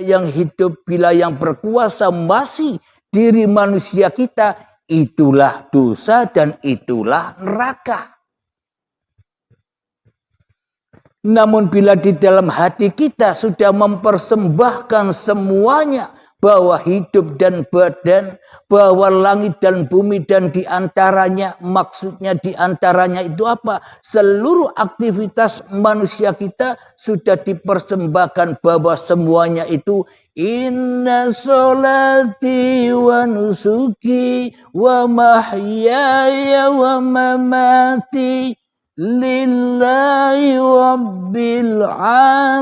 yang hidup, bila yang berkuasa masih diri manusia kita, itulah dosa dan itulah neraka. Namun bila di dalam hati kita sudah mempersembahkan semuanya, bahwa hidup dan badan, bahwa langit dan bumi dan diantaranya, maksudnya diantaranya itu apa? Seluruh aktivitas manusia kita sudah dipersembahkan, bahwa semuanya itu inna sholati wa nusuki wa mahyaya wa mamati lillahi rabbil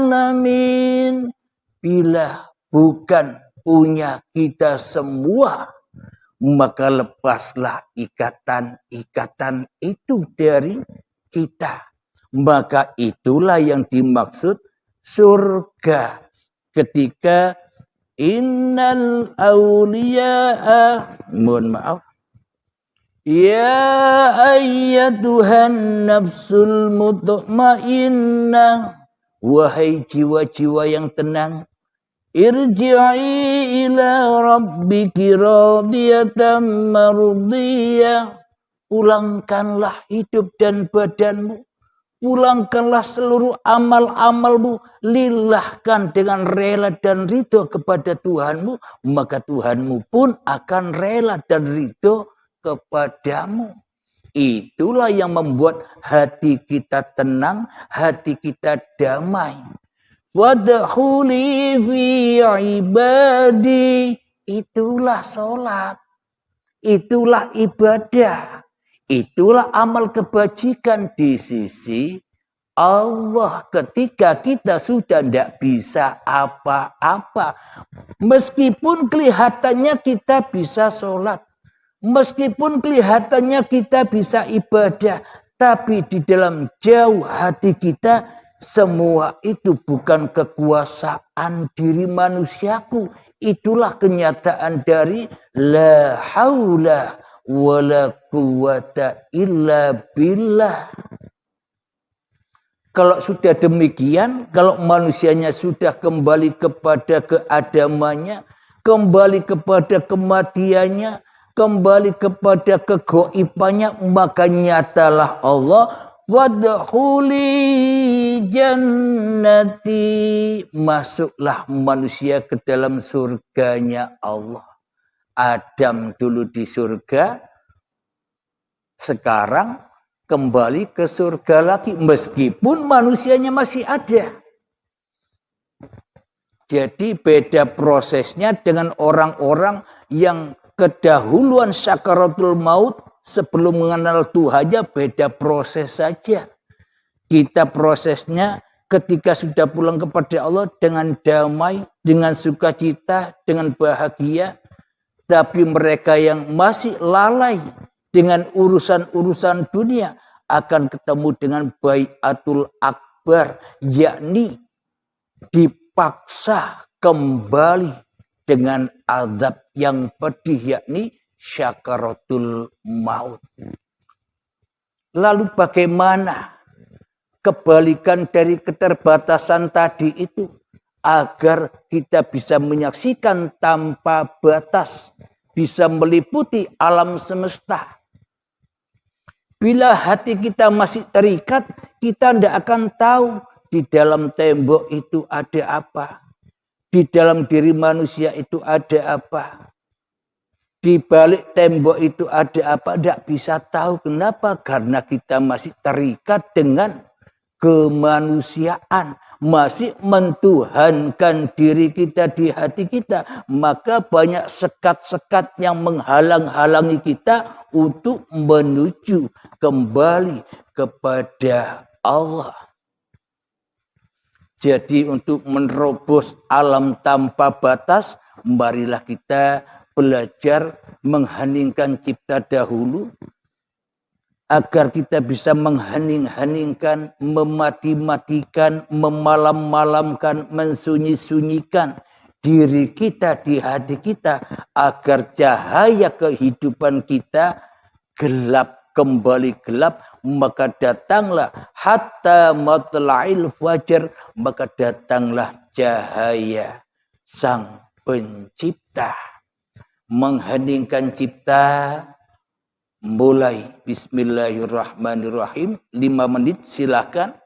alamin. Bila bukan punya kita semua, maka lepaslah ikatan-ikatan itu dari kita. Maka itulah yang dimaksud surga. Ketika innal awliya'a, mohon maaf, ya ayyatuhan nafsul mutmainnah, wahai jiwa-jiwa yang tenang, irji'i ila rabbiki radiyatan mardiyah. Pulangkanlah hidup dan badanmu, pulangkanlah seluruh amal-amalmu, lilahkan dengan rela dan ridho kepada Tuhanmu, maka Tuhanmu pun akan rela dan ridho kepadamu. Itulah yang membuat hati kita tenang, hati kita damai. Wadkhuli fi ibadi, itulah sholat, itulah ibadah, itulah amal kebajikan di sisi Allah. Ketika kita sudah tidak bisa apa-apa, meskipun kelihatannya kita bisa sholat, meskipun kelihatannya kita bisa ibadah, tapi di dalam jauh hati kita, semua itu bukan kekuasaan diri manusiaku. Itulah kenyataan dari la haula wala quwata illa billah. Kalau sudah demikian, kalau manusianya sudah kembali kepada keadamannya, kembali kepada kematiannya, kembali kepada kegoibannya, maka nyatalah Allah, wadkhuli jannati, masuklah manusia ke dalam surganya Allah. Adam dulu di surga, sekarang kembali ke surga lagi, meskipun manusianya masih ada. Jadi beda prosesnya dengan orang-orang yang kedahuluan sakaratul maut, sebelum mengenal Tuhannya, beda proses saja. Kita prosesnya ketika sudah pulang kepada Allah dengan damai, dengan sukacita, dengan bahagia. Tapi mereka yang masih lalai dengan urusan-urusan dunia akan ketemu dengan baiatul akbar, yakni dipaksa kembali dengan azab yang pedih, yakni syakaratul maut. Lalu bagaimana kebalikan dari keterbatasan tadi itu, agar kita bisa menyaksikan tanpa batas, bisa meliputi alam semesta? Bila hati kita masih terikat, kita tidak akan tahu di dalam tembok itu ada apa, di dalam diri manusia itu ada apa, di balik tembok itu ada apa, tidak bisa tahu. Kenapa? Karena kita masih terikat dengan kemanusiaan, masih mentuhankan diri kita di hati kita. Maka banyak sekat-sekat yang menghalang-halangi kita untuk menuju kembali kepada Allah. Jadi untuk menerobos alam tanpa batas, marilah kita belajar mengheningkan cipta dahulu, agar kita bisa menghening-heningkan, memati-matikan, memalam-malamkan, mensunyi-sunyikan diri kita di hati kita, agar cahaya kehidupan kita gelap, kembali gelap. Maka datanglah hatta matla'il fajar, maka datanglah cahaya. Sang Pencipta. Mengheningkan cipta mulai bismillahirrahmanirrahim 5 menit silakan.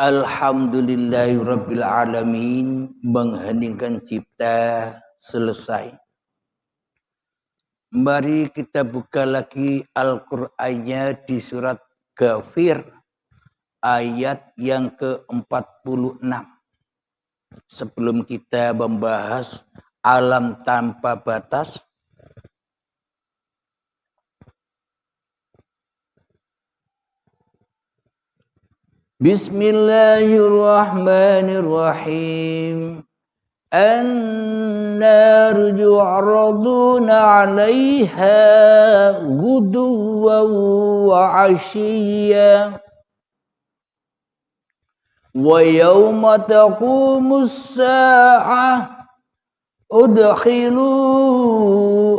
Alhamdulillahirabbil alamin. Mengheningkan cipta selesai. Mari kita buka lagi Al-Qur'annya di surat Ghafir ayat yang ke-46. Sebelum kita membahas alam tanpa batas, Bismillahirrahmanirrahim. An-nar yu'raduna 'alaiha ghuduwan wa 'ashiyyan wa yawma taqumus sa'ah udkhilu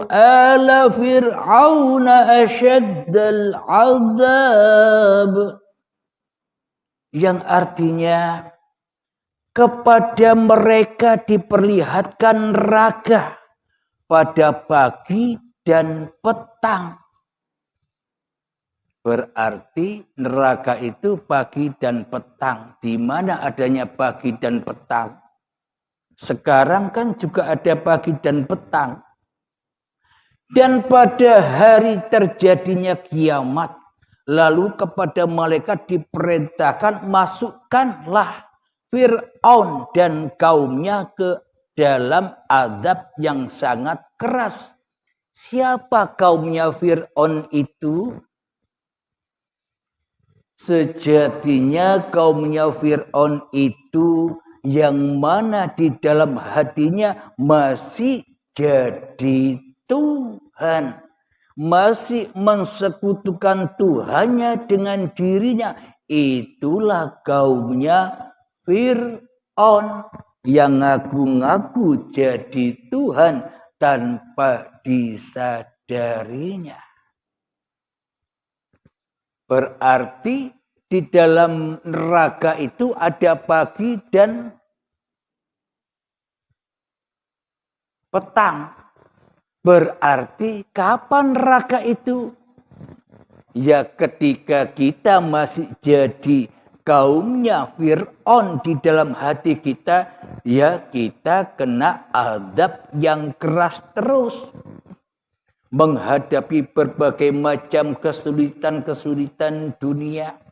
ala fir'auna asyaddal 'adzab. Yang artinya kepada mereka diperlihatkan neraka pada pagi dan petang. Berarti neraka itu pagi dan petang. Di mana adanya pagi dan petang? Sekarang kan juga ada pagi dan petang. Dan pada hari terjadinya kiamat, lalu kepada malaikat diperintahkan, masukkanlah Fir'aun dan kaumnya ke dalam azab yang sangat keras. Siapa kaumnya Fir'aun itu? Sejatinya kaumnya Fir'aun itu yang mana di dalam hatinya masih jadi Tuhan. Masih mensekutukan Tuhannya dengan dirinya. Itulah kaumnya Fir'aun yang ngaku-ngaku jadi Tuhan tanpa disadarinya. Berarti di dalam neraka itu ada pagi dan petang. Berarti kapan neraka itu? Ya ketika kita masih jadi kaumnya Fir'aun di dalam hati kita, ya kita kena azab yang keras terus. Menghadapi berbagai macam kesulitan-kesulitan dunia.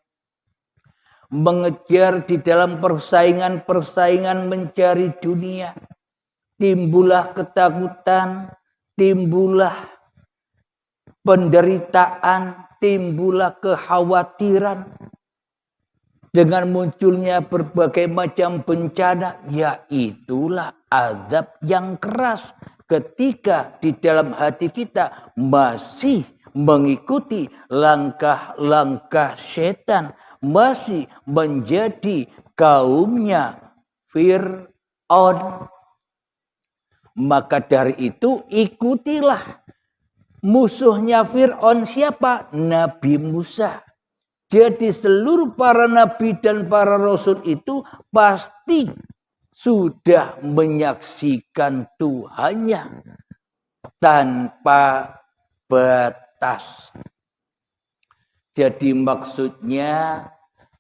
Mengejar di dalam persaingan-persaingan mencari dunia. Timbullah ketakutan, timbullah penderitaan, timbullah kekhawatiran. Dengan munculnya berbagai macam bencana, ya itulah azab yang keras. Ketika di dalam hati kita masih mengikuti langkah-langkah setan, masih menjadi kaumnya Fir'aun. Maka dari itu ikutilah musuhnya Fir'aun siapa? Nabi Musa. Jadi seluruh para nabi dan para rasul itu pasti sudah menyaksikan Tuhannya tanpa batas. Jadi maksudnya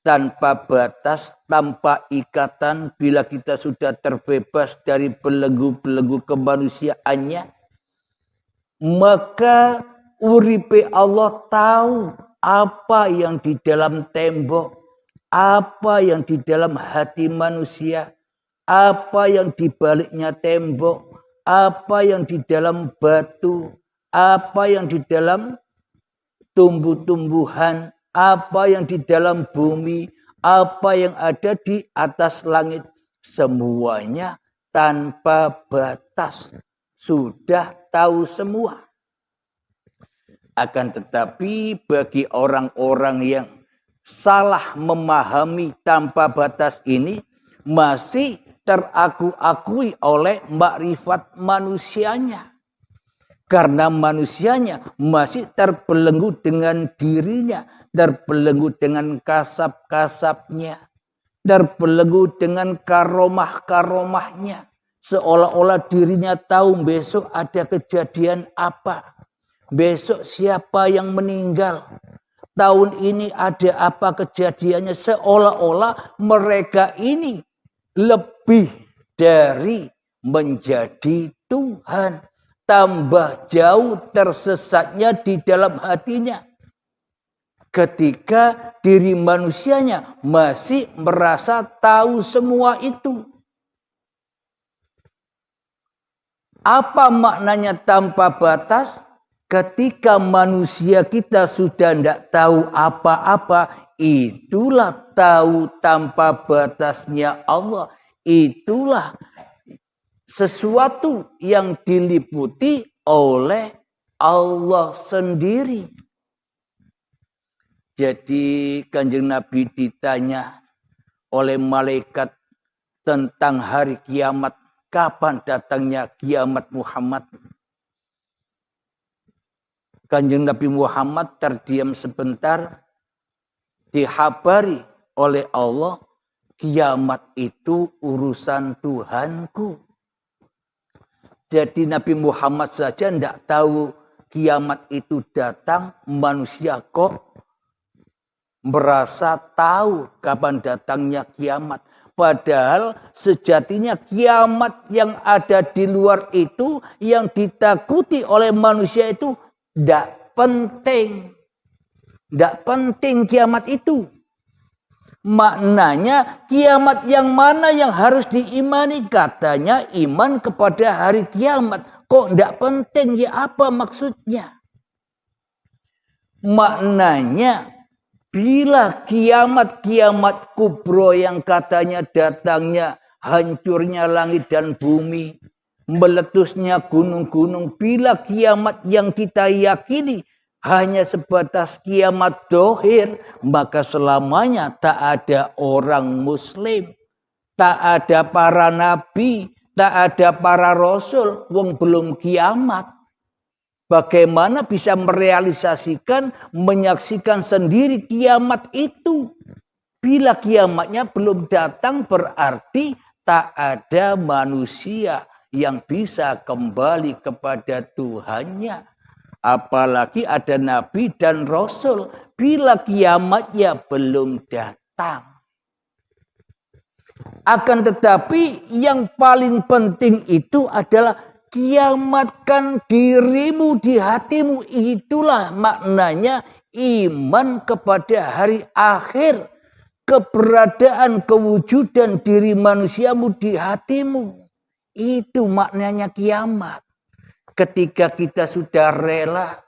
tanpa batas, tanpa ikatan, bila kita sudah terbebas dari belenggu-belenggu kemanusiaannya, maka uripe Allah tahu apa yang di dalam tembok, apa yang di dalam hati manusia, apa yang di baliknya tembok, apa yang di dalam batu, apa yang di dalam tumbuh-tumbuhan, apa yang di dalam bumi, apa yang ada di atas langit, semuanya tanpa batas. Sudah tahu semua. Akan tetapi bagi orang-orang yang salah memahami tanpa batas ini, masih teraku-akui oleh makrifat manusianya. Karena manusianya masih terbelenggu dengan dirinya, terbelenggu dengan kasab-kasabnya, terbelenggu dengan karomah-karomahnya. Seolah-olah dirinya tahu besok ada kejadian apa. Besok siapa yang meninggal. Tahun ini ada apa kejadiannya. Seolah-olah mereka ini lebih dari menjadi Tuhan. Tambah jauh tersesatnya di dalam hatinya. Ketika diri manusianya masih merasa tahu semua itu. Apa maknanya tanpa batas? Ketika manusia kita sudah tidak tahu apa-apa, itulah tahu tanpa batasnya Allah. Itulah sesuatu yang diliputi oleh Allah sendiri. Jadi Kanjeng Nabi ditanya oleh malaikat tentang hari kiamat. Kapan datangnya kiamat Muhammad? Kanjeng Nabi Muhammad terdiam sebentar, dihabari oleh Allah, kiamat itu urusan Tuhanku. Jadi Nabi Muhammad saja tidak tahu kiamat itu datang, manusia kok merasa tahu kapan datangnya kiamat. Padahal sejatinya kiamat yang ada di luar itu, yang ditakuti oleh manusia itu, tidak penting. Tidak penting kiamat itu. Maknanya kiamat yang mana yang harus diimani? Katanya iman kepada hari kiamat. Kok tidak penting? Ya apa maksudnya? Maknanya bila kiamat-kiamat kubro yang katanya datangnya hancurnya langit dan bumi, meletusnya gunung-gunung, bila kiamat yang kita yakini hanya sebatas kiamat dohir, maka selamanya tak ada orang muslim, tak ada para nabi, tak ada para rasul, wong belum kiamat. Bagaimana bisa merealisasikan, menyaksikan sendiri kiamat itu? Bila kiamatnya belum datang, berarti tak ada manusia yang bisa kembali kepada Tuhannya. Apalagi ada nabi dan rasul. Bila kiamatnya belum datang. Akan tetapi yang paling penting itu adalah kiamatkan dirimu di hatimu. Itulah maknanya iman kepada hari akhir. Keberadaan, kewujudan diri manusiamu di hatimu. Itu maknanya kiamat. Ketika kita sudah rela,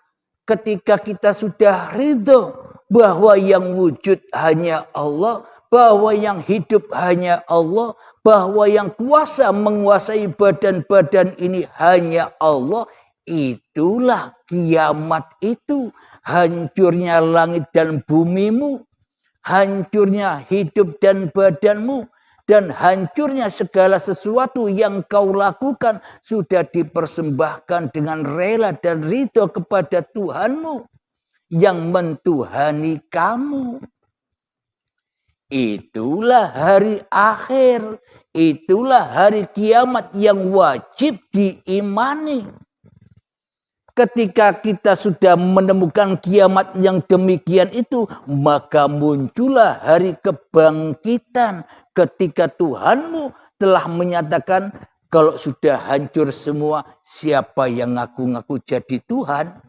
ketika kita sudah ridho bahwa yang wujud hanya Allah, bahwa yang hidup hanya Allah, bahwa yang kuasa menguasai badan-badan ini hanya Allah, itulah kiamat itu. Hancurnya langit dan bumimu, hancurnya hidup dan badanmu, dan hancurnya segala sesuatu yang kau lakukan sudah dipersembahkan dengan rela dan ridho kepada Tuhanmu yang mentuhani kamu. itulah hari akhir. Itulah hari kiamat yang wajib diimani. Ketika kita sudah menemukan kiamat yang demikian itu, maka muncullah hari kebangkitan. Ketika Tuhanmu telah menyatakan, kalau sudah hancur semua, siapa yang ngaku-ngaku jadi Tuhan?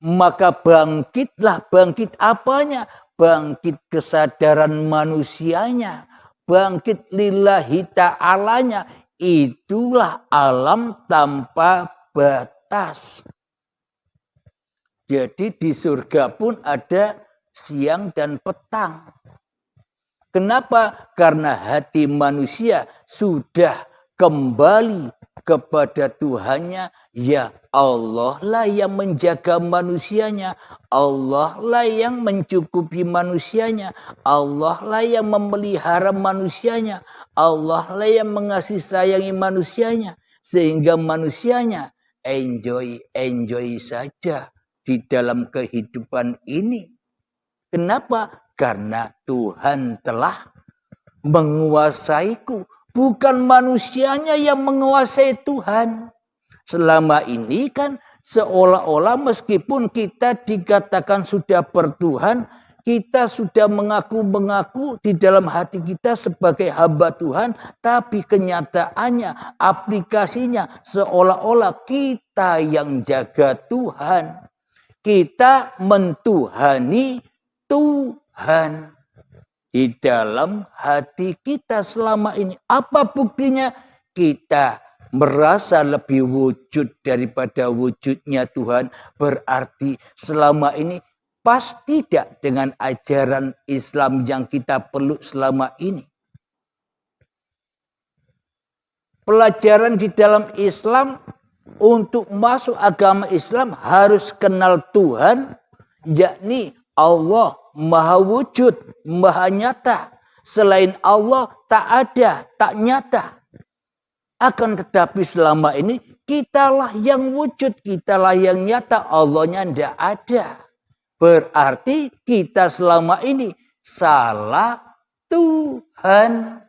Maka bangkitlah, bangkit apanya? Bangkit kesadaran manusianya. Bangkit lillahi ta'alanya. Itulah alam tanpa batas. Jadi di surga pun ada siang dan petang. Kenapa? Karena hati manusia sudah kembali kepada Tuhannya. Ya Allah lah yang menjaga manusianya. Allah lah yang mencukupi manusianya. Allah lah yang memelihara manusianya. Allah lah yang mengasihi sayangi manusianya. Sehingga manusianya enjoy saja di dalam kehidupan ini. Kenapa? Karena Tuhan telah menguasaiku. Bukan manusianya yang menguasai Tuhan. Selama ini kan seolah-olah meskipun kita dikatakan sudah bertuhan, kita sudah mengaku-mengaku di dalam hati kita sebagai hamba Tuhan, tapi kenyataannya, aplikasinya seolah-olah kita yang jaga Tuhan. Kita mentuhani Tuhan di dalam hati kita selama ini. Apa buktinya? Kita merasa lebih wujud daripada wujudnya Tuhan. Berarti selama ini pas tidak dengan ajaran Islam yang kita peluk selama ini. Pelajaran di dalam Islam, untuk masuk agama Islam harus kenal Tuhan, yakni Allah Maha Wujud, Maha Nyata. Selain Allah tak ada, tak nyata. Akan tetapi selama ini kitalah yang wujud, kitalah yang nyata, Allahnya tidak ada. Berarti kita selama ini salah Tuhan.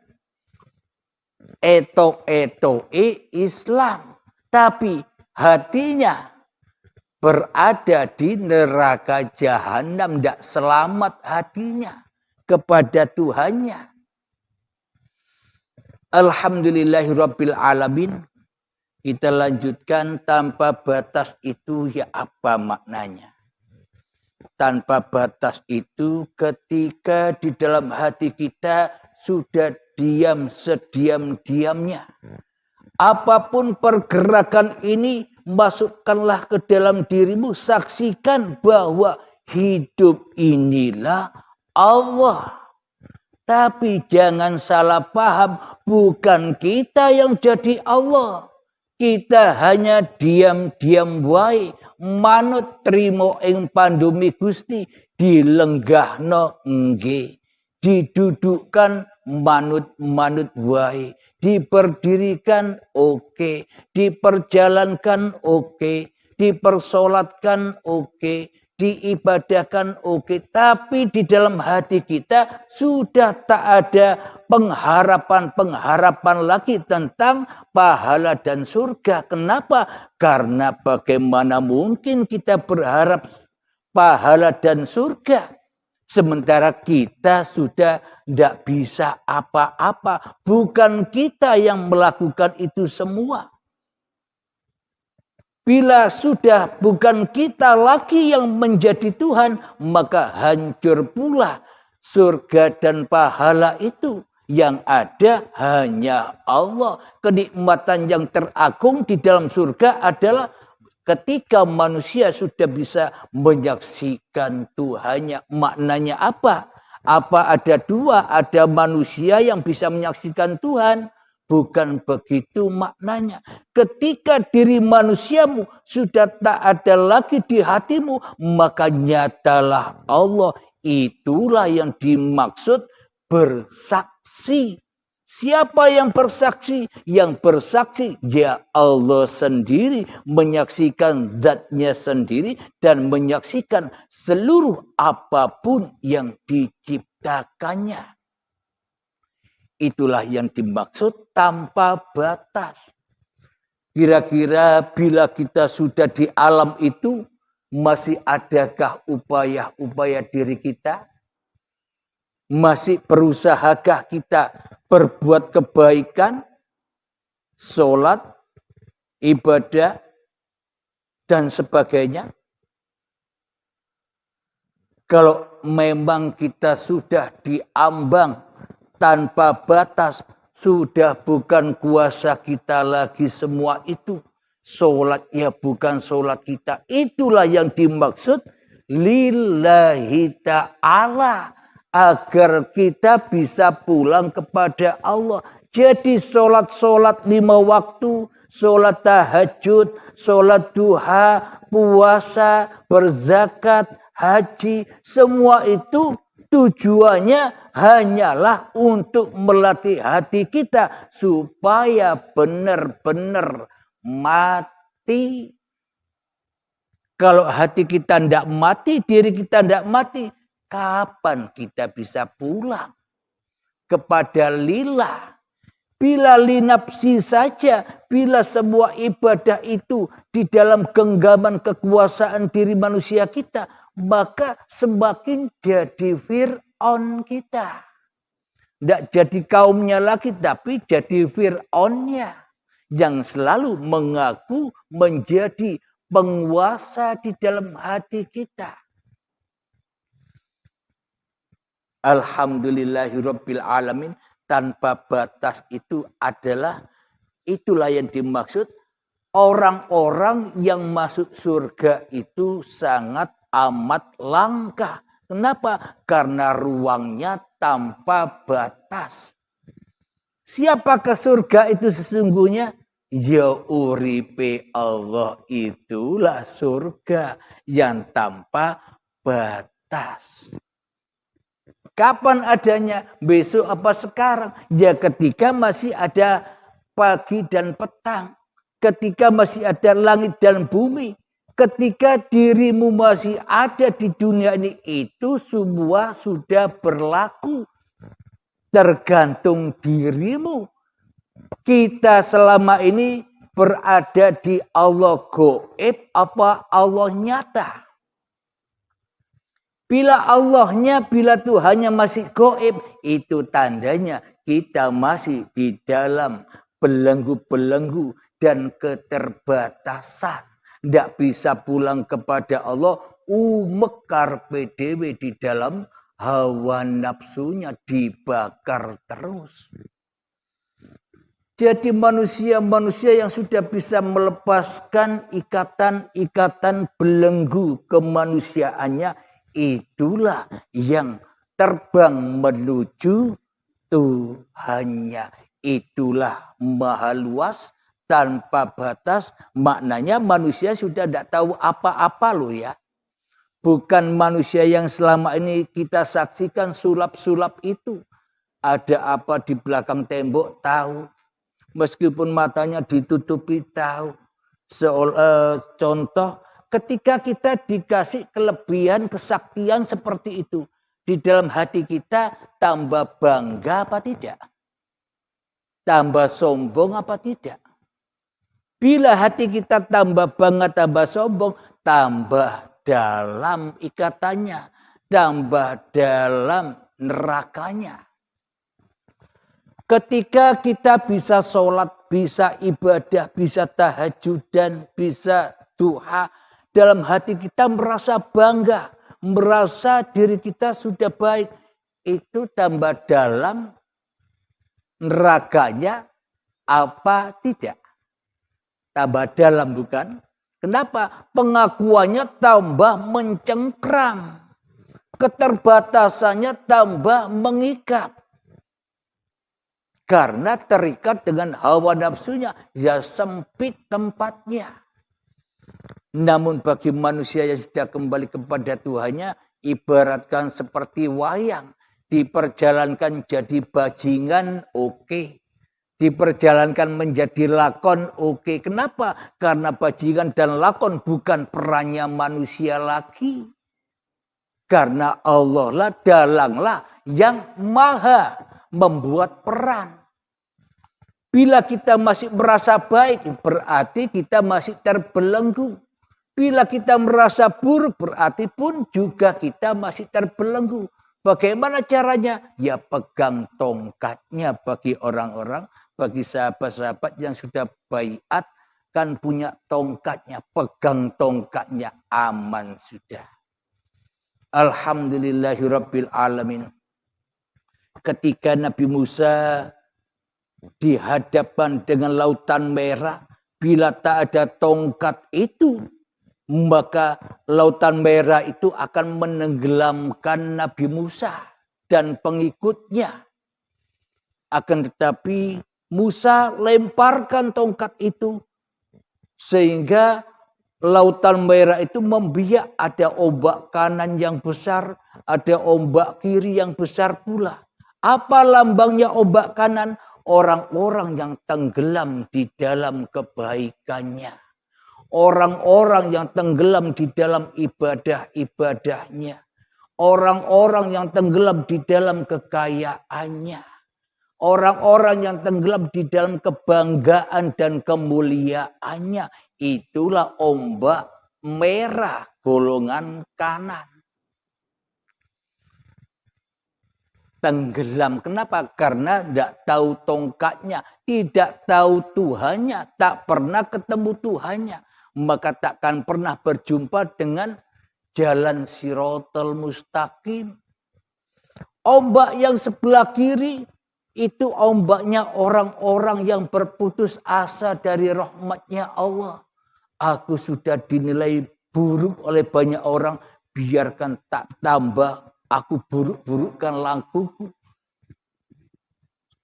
Eto-etoe Islam. Tapi hatinya berada di neraka jahanam, tidak selamat hatinya kepada Tuhannya. Alhamdulillahirabbil alamin. Kita lanjutkan, tanpa batas itu ya apa maknanya? Tanpa batas itu ketika di dalam hati kita sudah diam sediam-diamnya. Apapun pergerakan ini, masukkanlah ke dalam dirimu. Saksikan bahwa hidup inilah Allah. Tapi jangan salah paham, bukan kita yang jadi Allah. Kita hanya diam-diam wae, manut trimo ing pandumi Gusti, dilenggahno nggih, didudukkan manut-manut wae, diberdirikan oke, diperjalankan oke, dipersolatkan oke, diibadahkan oke, tapi di dalam hati kita sudah tak ada pengharapan-pengharapan lagi tentang pahala dan surga. Kenapa? Karena bagaimana mungkin kita berharap pahala dan surga sementara kita sudah tidak bisa apa-apa. Bukan kita yang melakukan itu semua. Bila sudah bukan kita lagi yang menjadi Tuhan, maka hancur pula surga dan pahala itu. Yang ada hanya Allah. Kenikmatan yang teragung di dalam surga adalah ketika manusia sudah bisa menyaksikan Tuhannya. Maknanya apa? Apa ada dua? Ada manusia yang bisa menyaksikan Tuhan? Bukan begitu maknanya. Ketika diri manusiamu sudah tak ada lagi di hatimu, maka nyatalah Allah. Itulah yang dimaksud bersaksi. Siapa yang bersaksi? Yang bersaksi ya Allah sendiri, menyaksikan zatnya sendiri dan menyaksikan seluruh apapun yang diciptakan. menciptakannya. Itulah yang dimaksud tanpa batas. Kira-kira bila kita sudah di alam itu, masih adakah upaya-upaya diri kita? Masih berusahakah kita berbuat kebaikan, sholat, ibadah, dan sebagainya? Kalau memang kita sudah diambang tanpa batas, sudah bukan kuasa kita lagi semua itu. Sholat ya bukan sholat kita. Itulah yang dimaksud lillahi ta'ala. Agar kita bisa pulang kepada Allah. Jadi sholat-sholat 5 waktu, sholat tahajud, sholat duha, puasa, berzakat, haji. Semua itu tujuannya hanyalah untuk melatih hati kita. Supaya benar-benar mati. Kalau hati kita tidak mati, diri kita tidak mati. Kapan kita bisa pulang kepada lillah? Bila linapsi saja, bila semua ibadah itu di dalam genggaman kekuasaan diri manusia kita, maka semakin jadi Fir'aun kita. Tidak jadi kaumnya lagi, tapi jadi Fir'aunnya. Yang selalu mengaku menjadi penguasa di dalam hati kita. Alhamdulillahirabbil alamin. Tanpa batas itu adalah, itulah yang dimaksud orang-orang yang masuk surga itu sangat amat langka. Kenapa? Karena ruangnya tanpa batas. Siapakah surga itu sesungguhnya? Ya uripe Allah, itulah surga yang tanpa batas. Kapan adanya? Besok apa sekarang? Ya ketika masih ada pagi dan petang. Ketika masih ada langit dan bumi. Ketika dirimu masih ada di dunia ini. Itu semua sudah berlaku. Tergantung dirimu. Kita selama ini berada di Allah gaib apa Allah nyata? Bila Allahnya, bila Tuhannya masih gaib, itu tandanya kita masih di dalam belenggu-belenggu dan keterbatasan. Tidak bisa pulang kepada Allah, umekar PDW di dalam hawa nafsunya dibakar terus. Jadi manusia-manusia yang sudah bisa melepaskan ikatan-ikatan belenggu kemanusiaannya, itulah yang terbang menuju Tuhannya. Itulah maha luas, tanpa batas. Maknanya manusia sudah tidak tahu apa-apa loh ya. Bukan manusia yang selama ini kita saksikan sulap-sulap itu. Ada apa di belakang tembok tahu. Meskipun matanya ditutupi tahu. Contoh. Ketika kita dikasih kelebihan, kesaktian seperti itu. Di dalam hati kita tambah bangga apa tidak? Tambah sombong apa tidak? Bila hati kita tambah bangga, tambah sombong, tambah dalam ikatannya. Tambah dalam nerakanya. Ketika kita bisa sholat, bisa ibadah, bisa tahajudan, bisa duha, dalam hati kita merasa bangga, merasa diri kita sudah baik. Itu tambah dalam nerakanya apa tidak? Tambah dalam bukan? Kenapa? Pengakuannya tambah mencengkram. Keterbatasannya tambah mengikat. Karena terikat dengan hawa nafsunya, ya sempit tempatnya. Namun bagi manusia yang sudah kembali kepada Tuhannya, ibaratkan seperti wayang. Diperjalankan jadi bajingan, oke. Diperjalankan menjadi lakon, oke. Kenapa? Karena bajingan dan lakon bukan perannya manusia lagi. Karena Allah lah, dalanglah yang maha membuat peran. Bila kita masih merasa baik, berarti kita masih terbelenggu. Bila kita merasa buruk, berarti pun juga kita masih terbelenggu. Bagaimana caranya? Ya pegang tongkatnya bagi orang-orang, bagi sahabat-sahabat yang sudah baiat, kan punya tongkatnya, pegang tongkatnya, aman sudah. Alhamdulillahirabbil alamin. Ketika Nabi Musa dihadapkan dengan lautan merah, bila tak ada tongkat itu, maka lautan merah itu akan menenggelamkan Nabi Musa dan pengikutnya. Akan tetapi Musa lemparkan tongkat itu sehingga lautan merah itu membiak. Ada ombak kanan yang besar, ada ombak kiri yang besar pula. Apa lambangnya ombak kanan? Orang-orang yang tenggelam di dalam kebaikannya. Orang-orang yang tenggelam di dalam ibadah-ibadahnya. Orang-orang yang tenggelam di dalam kekayaannya. Orang-orang yang tenggelam di dalam kebanggaan dan kemuliaannya. Itulah ombak merah golongan kanan. Tenggelam. Kenapa? Karena tidak tahu tongkatnya. Tidak tahu Tuhannya. Tak pernah ketemu Tuhannya. Maka takkan pernah berjumpa dengan jalan Shiratal Mustaqim. Ombak yang sebelah kiri itu ombaknya orang-orang yang berputus asa dari rahmatnya Allah. Aku sudah dinilai buruk oleh banyak orang. Biarkan tak tambah. Aku buruk-burukkan langkuku.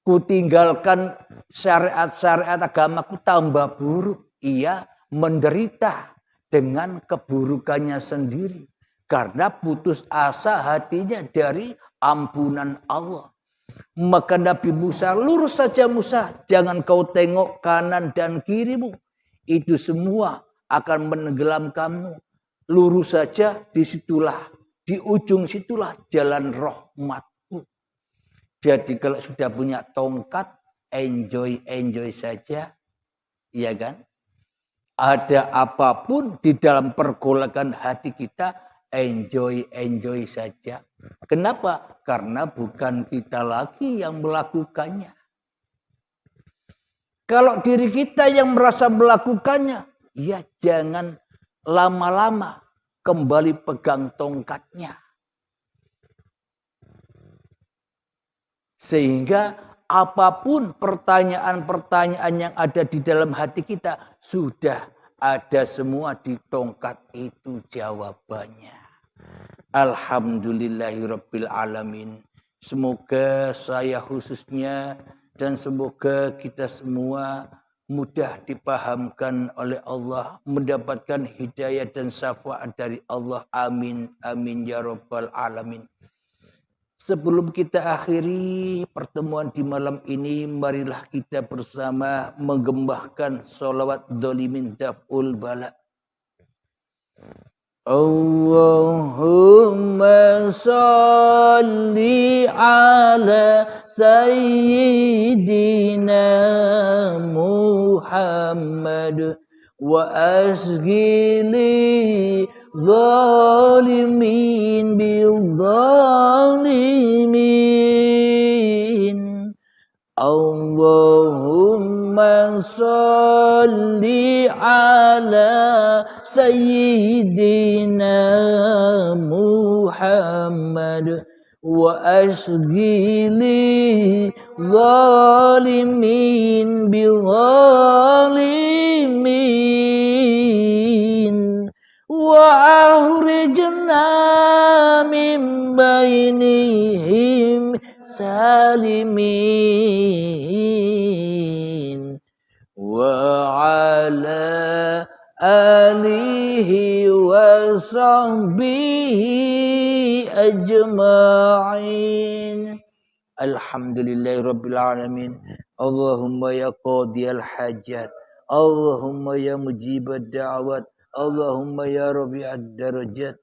Ku tinggalkan syariat-syariat agamaku tambah buruk. Ia menderita dengan keburukannya sendiri. Karena putus asa hatinya dari ampunan Allah. Maka Nabi Musa, lurus saja Musa. Jangan kau tengok kanan dan kirimu. Itu semua akan menenggelamkanmu. Lurus saja, disitulah. Di ujung situlah jalan rahmatku. Jadi kalau sudah punya tongkat, enjoy saja. Iya kan? Ada apapun di dalam pergolakan hati kita, enjoy saja. Kenapa? Karena bukan kita lagi yang melakukannya. Kalau diri kita yang merasa melakukannya, ya jangan lama-lama. Kembali pegang tongkatnya. Sehingga apapun pertanyaan-pertanyaan yang ada di dalam hati kita, sudah ada semua di tongkat itu jawabannya. Alhamdulillahirabbil alamin. Semoga saya khususnya dan semoga kita semua mudah dipahamkan oleh Allah, mendapatkan hidayah dan syafaat dari Allah. Amin, amin ya rabbal alamin. Sebelum kita akhiri pertemuan di malam ini, marilah kita bersama menggembahkan sholawat dolimin daf'ul bala. Allahumma salli ala sayyidina Muhammad wa asghili zalimin bil zalimin. Allahumma salli ala sayyidina Muhammad wa asghili zalimin bil zalimin wa akhrijna min bainihim salimin wa ala alihi wa sahbihi ajma'in. Alhamdulillahirabbil alamin. Allahumma ya qadiyal hajat, Allahumma ya mujibad da'wat, Allahumma ya rabi'ad darajat.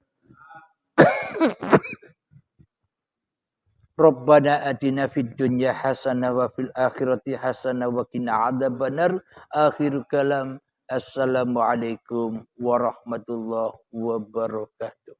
Rabbana atina fid dunya hasanah wa fil akhirati hasanah wa qina adzabannar. Akhir kalam. Assalamualaikum warahmatullahi wabarakatuh.